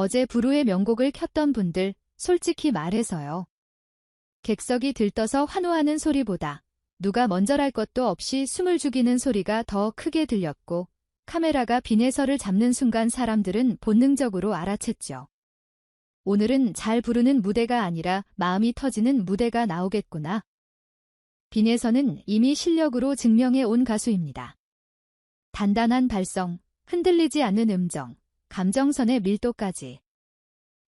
어제 부르의 명곡을 켰던 분들, 솔직히 말해서요. 객석이 들떠서 환호하는 소리보다 누가 먼저랄 것도 없이 숨을 죽이는 소리가 더 크게 들렸고, 카메라가 빈에서를 잡는 순간 사람들은 본능적으로 알아챘죠. 오늘은 잘 부르는 무대가 아니라 마음이 터지는 무대가 나오겠구나. 빈에서는 이미 실력으로 증명해 온 가수입니다. 단단한 발성, 흔들리지 않는 음정, 감정선의 밀도까지.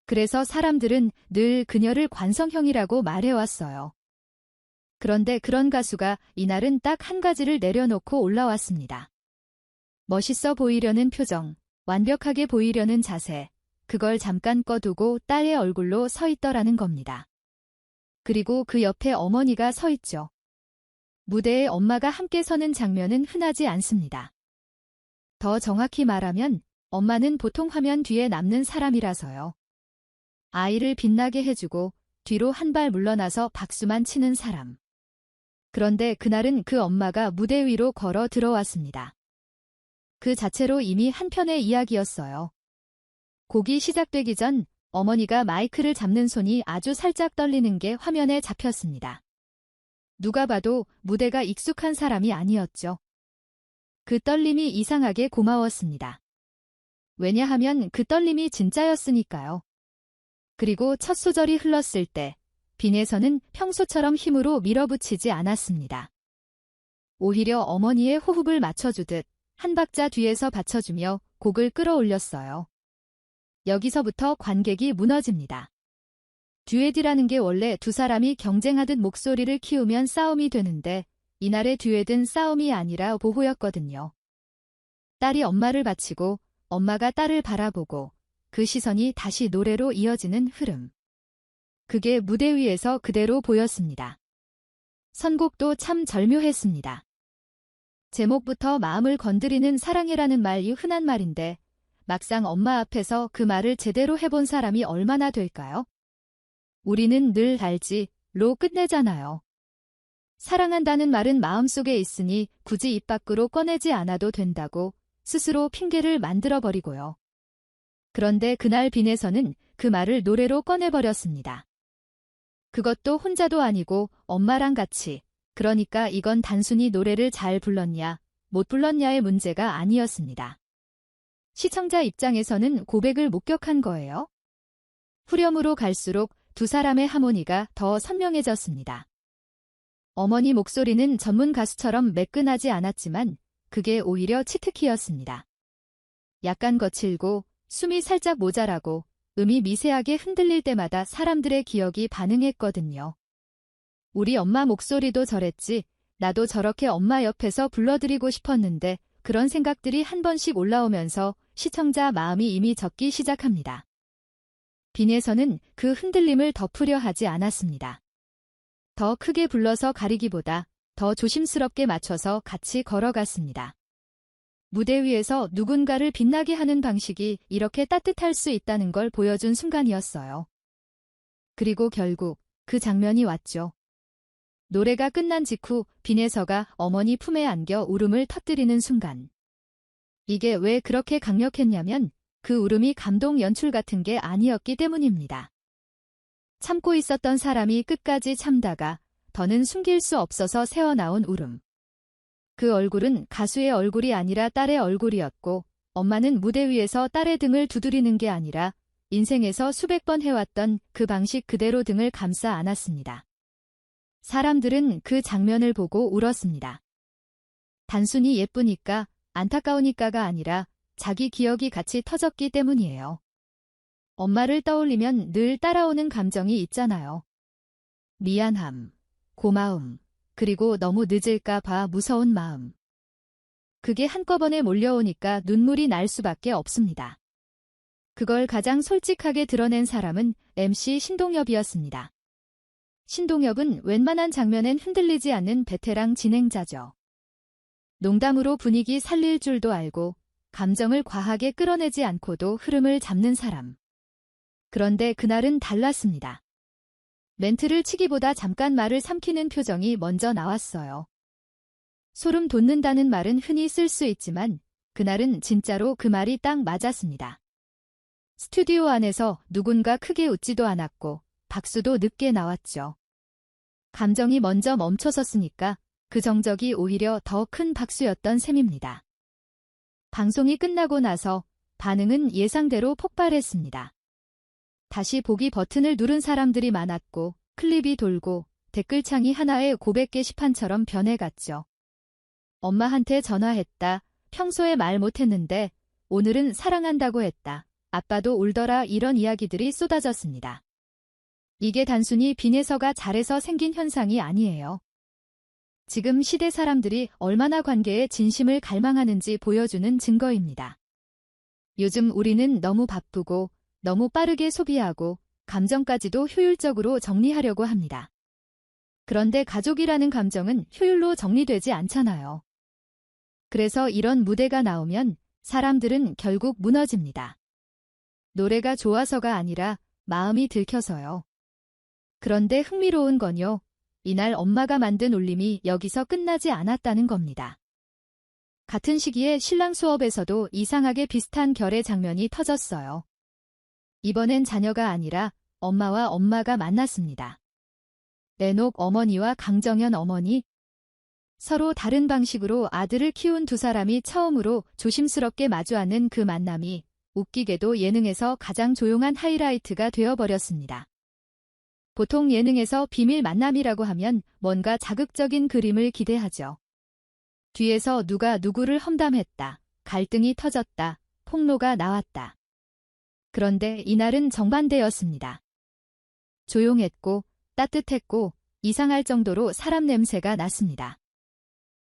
그래서 사람들은 늘 그녀를 관성형이라고 말해왔어요. 그런데 그런 가수가 이날은 딱 한 가지를 내려놓고 올라왔습니다. 멋있어 보이려는 표정, 완벽하게 보이려는 자세, 그걸 잠깐 꺼두고 딸의 얼굴로 서 있더라는 겁니다. 그리고 그 옆에 어머니가 서 있죠. 무대에 엄마가 함께 서는 장면은 흔하지 않습니다. 더 정확히 말하면 엄마는 보통 화면 뒤에 남는 사람이라서요. 아이를 빛나게 해주고 뒤로 한 발 물러나서 박수만 치는 사람. 그런데 그날은 그 엄마가 무대 위로 걸어 들어왔습니다. 그 자체로 이미 한 편의 이야기였어요. 곡이 시작되기 전 어머니가 마이크를 잡는 손이 아주 살짝 떨리는 게 화면에 잡혔습니다. 누가 봐도 무대가 익숙한 사람이 아니었죠. 그 떨림이 이상하게 고마웠습니다. 왜냐하면 그 떨림이 진짜였으니까요. 그리고 첫 소절이 흘렀을 때 빈에서는 평소처럼 힘으로 밀어붙이지 않았습니다. 오히려 어머니의 호흡을 맞춰주듯 한 박자 뒤에서 받쳐주며 곡을 끌어올렸어요. 여기서부터 관객이 무너집니다. 듀엣이라는 게 원래 두 사람이 경쟁하듯 목소리를 키우면 싸움이 되는데 이날의 듀엣은 싸움이 아니라 보호였거든요. 딸이 엄마를 바치고 엄마가 딸을 바라보고 그 시선이 다시 노래로 이어지는 흐름. 그게 무대 위에서 그대로 보였습니다. 선곡도 참 절묘했습니다. 제목부터 마음을 건드리는 사랑해라는 말이 흔한 말인데 막상 엄마 앞에서 그 말을 제대로 해본 사람이 얼마나 될까요? 우리는 늘 알지로 끝내잖아요. 사랑한다는 말은 마음속에 있으니 굳이 입 밖으로 꺼내지 않아도 된다고 스스로 핑계를 만들어버리고요. 그런데 그날 빈에서는 그 말을 노래로 꺼내버렸습니다. 그것도 혼자도 아니고 엄마랑 같이. 그러니까 이건 단순히 노래를 잘 불렀냐, 못 불렀냐의 문제가 아니었습니다. 시청자 입장에서는 고백을 목격한 거예요. 후렴으로 갈수록 두 사람의 하모니가 더 선명해졌습니다. 어머니 목소리는 전문 가수처럼 매끈하지 않았지만 그게 오히려 치트키였습니다. 약간 거칠고 숨이 살짝 모자라고 음이 미세하게 흔들릴 때마다 사람들의 기억이 반응했거든요. 우리 엄마 목소리도 저랬지, 나도 저렇게 엄마 옆에서 불러드리고 싶었는데 그런 생각들이 한 번씩 올라오면서 시청자 마음이 이미 젖기 시작합니다. 빈에서는 그 흔들림을 덮으려 하지 않았습니다. 더 크게 불러서 가리기보다 더 조심스럽게 맞춰서 같이 걸어갔습니다. 무대 위에서 누군가를 빛나게 하는 방식이 이렇게 따뜻할 수 있다는 걸 보여준 순간이었어요. 그리고 결국 그 장면이 왔죠. 노래가 끝난 직후 빈에서가 어머니 품에 안겨 울음을 터뜨리는 순간. 이게 왜 그렇게 강력했냐면 그 울음이 감동 연출 같은 게 아니었기 때문입니다. 참고 있었던 사람이 끝까지 참다가 더는 숨길 수 없어서 새어나온 울음. 그 얼굴은 가수의 얼굴이 아니라 딸의 얼굴이었고 엄마는 무대 위에서 딸의 등을 두드리는 게 아니라 인생에서 수백 번 해왔던 그 방식 그대로 등을 감싸 안았습니다. 사람들은 그 장면을 보고 울었습니다. 단순히 예쁘니까, 안타까우니까가 아니라 자기 기억이 같이 터졌기 때문이에요. 엄마를 떠올리면 늘 따라오는 감정이 있잖아요. 미안함, 고마움, 그리고 너무 늦을까 봐 무서운 마음. 그게 한꺼번에 몰려오니까 눈물이 날 수밖에 없습니다. 그걸 가장 솔직하게 드러낸 사람은 MC 신동엽이었습니다. 신동엽은 웬만한 장면엔 흔들리지 않는 베테랑 진행자죠. 농담으로 분위기 살릴 줄도 알고 감정을 과하게 끌어내지 않고도 흐름을 잡는 사람. 그런데 그날은 달랐습니다. 멘트를 치기보다 잠깐 말을 삼키는 표정이 먼저 나왔어요. 소름 돋는다는 말은 흔히 쓸 수 있지만 그날은 진짜로 그 말이 딱 맞았습니다. 스튜디오 안에서 누군가 크게 웃지도 않았고 박수도 늦게 나왔죠. 감정이 먼저 멈춰섰으니까 그 정적이 오히려 더 큰 박수였던 셈입니다. 방송이 끝나고 나서 반응은 예상대로 폭발했습니다. 다시 보기 버튼을 누른 사람들이 많았고 클립이 돌고 댓글창이 하나의 고백 게시판처럼 변해갔죠. 엄마한테 전화했다. 평소에 말 못했는데 오늘은 사랑한다고 했다. 아빠도 울더라. 이런 이야기들이 쏟아졌습니다. 이게 단순히 빈에서가 잘해서 생긴 현상이 아니에요. 지금 시대 사람들이 얼마나 관계에 진심을 갈망하는지 보여주는 증거입니다. 요즘 우리는 너무 바쁘고 너무 빠르게 소비하고 감정까지도 효율적으로 정리하려고 합니다. 그런데 가족이라는 감정은 효율로 정리되지 않잖아요. 그래서 이런 무대가 나오면 사람들은 결국 무너집니다. 노래가 좋아서가 아니라 마음이 들켜서요. 그런데 흥미로운 건요. 이날 엄마가 만든 울림이 여기서 끝나지 않았다는 겁니다. 같은 시기에 신랑 수업에서도 이상하게 비슷한 결의 장면이 터졌어요. 이번엔 자녀가 아니라 엄마와 엄마가 만났습니다. 레녹 어머니와 강정연 어머니. 서로 다른 방식으로 아들을 키운 두 사람이 처음으로 조심스럽게 마주하는 그 만남이 웃기게도 예능에서 가장 조용한 하이라이트가 되어버렸습니다. 보통 예능에서 비밀 만남이라고 하면 뭔가 자극적인 그림을 기대하죠. 뒤에서 누가 누구를 험담했다, 갈등이 터졌다, 폭로가 나왔다. 그런데 이날은 정반대였습니다. 조용했고 따뜻했고 이상할 정도로 사람 냄새가 났습니다.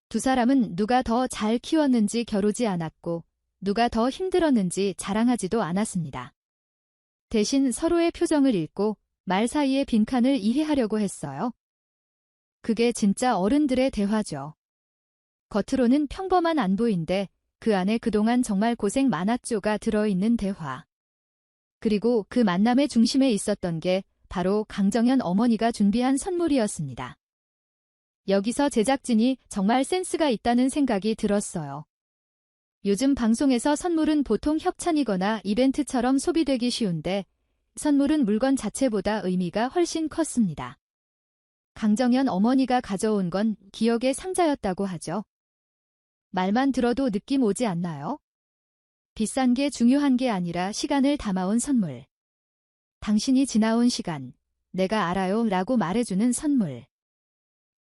두 사람은 누가 더 잘 키웠는지 겨루지 않았고 누가 더 힘들었는지 자랑하지도 않았습니다. 대신 서로의 표정을 읽고 말 사이의 빈칸을 이해하려고 했어요. 그게 진짜 어른들의 대화죠. 겉으로는 평범한 안부인데 그 안에 그동안 정말 고생 많았죠가 들어있는 대화. 그리고 그 만남의 중심에 있었던 게 바로 강정연 어머니가 준비한 선물이었습니다. 여기서 제작진이 정말 센스가 있다는 생각이 들었어요. 요즘 방송에서 선물은 보통 협찬이거나 이벤트처럼 소비되기 쉬운데 선물은 물건 자체보다 의미가 훨씬 컸습니다. 강정연 어머니가 가져온 건 기억의 상자였다고 하죠. 말만 들어도 느낌 오지 않나요? 비싼 게 중요한 게 아니라 시간을 담아온 선물. 당신이 지나온 시간, 내가 알아요 라고 말해주는 선물.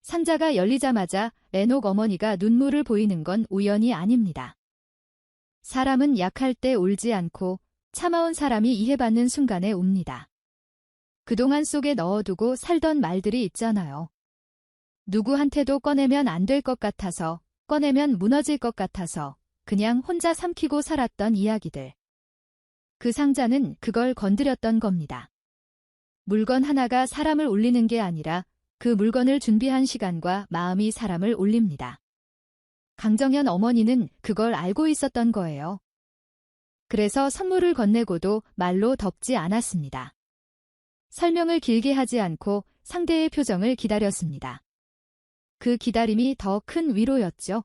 상자가 열리자마자 레녹 어머니가 눈물을 보이는 건 우연이 아닙니다. 사람은 약할 때 울지 않고 참아온 사람이 이해받는 순간에 웁니다. 그동안 속에 넣어두고 살던 말들이 있잖아요. 누구한테도 꺼내면 안 될 것 같아서, 꺼내면 무너질 것 같아서 그냥 혼자 삼키고 살았던 이야기들. 그 상자는 그걸 건드렸던 겁니다. 물건 하나가 사람을 울리는 게 아니라 그 물건을 준비한 시간과 마음이 사람을 울립니다. 강정연 어머니는 그걸 알고 있었던 거예요. 그래서 선물을 건네고도 말로 덮지 않았습니다. 설명을 길게 하지 않고 상대의 표정을 기다렸습니다. 그 기다림이 더 큰 위로였죠.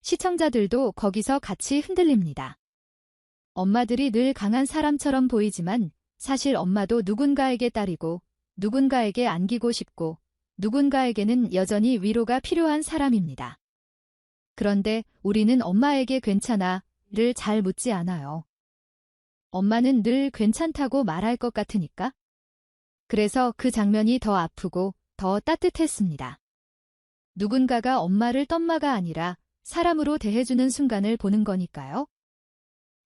시청자들도 거기서 같이 흔들립니다. 엄마들이 늘 강한 사람처럼 보이지만 사실 엄마도 누군가에게 딸이고 누군가에게 안기고 싶고 누군가에게는 여전히 위로가 필요한 사람입니다. 그런데 우리는 엄마에게 괜찮아?를 잘 묻지 않아요. 엄마는 늘 괜찮다고 말할 것 같으니까. 그래서 그 장면이 더 아프고 더 따뜻했습니다. 누군가가 엄마를 똠마가 아니라 사람으로 대해주는 순간을 보는 거니까요.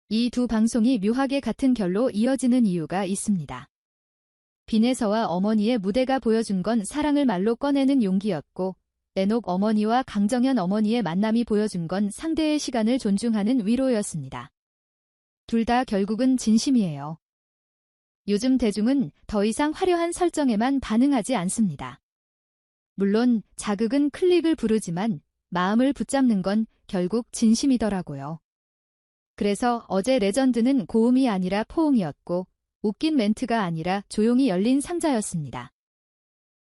이 두 방송이 묘하게 같은 결로 이어지는 이유가 있습니다. 빈에서와 어머니의 무대가 보여준 건 사랑을 말로 꺼내는 용기였고 레녹 어머니와 강정연 어머니의 만남이 보여준 건 상대의 시간을 존중하는 위로였습니다. 둘 다 결국은 진심이에요. 요즘 대중은 더 이상 화려한 설정에만 반응하지 않습니다. 물론 자극은 클릭을 부르지만 마음을 붙잡는 건 결국 진심이더라고요. 그래서 어제 레전드는 고음이 아니라 포옹이었고 웃긴 멘트가 아니라 조용히 열린 상자였습니다.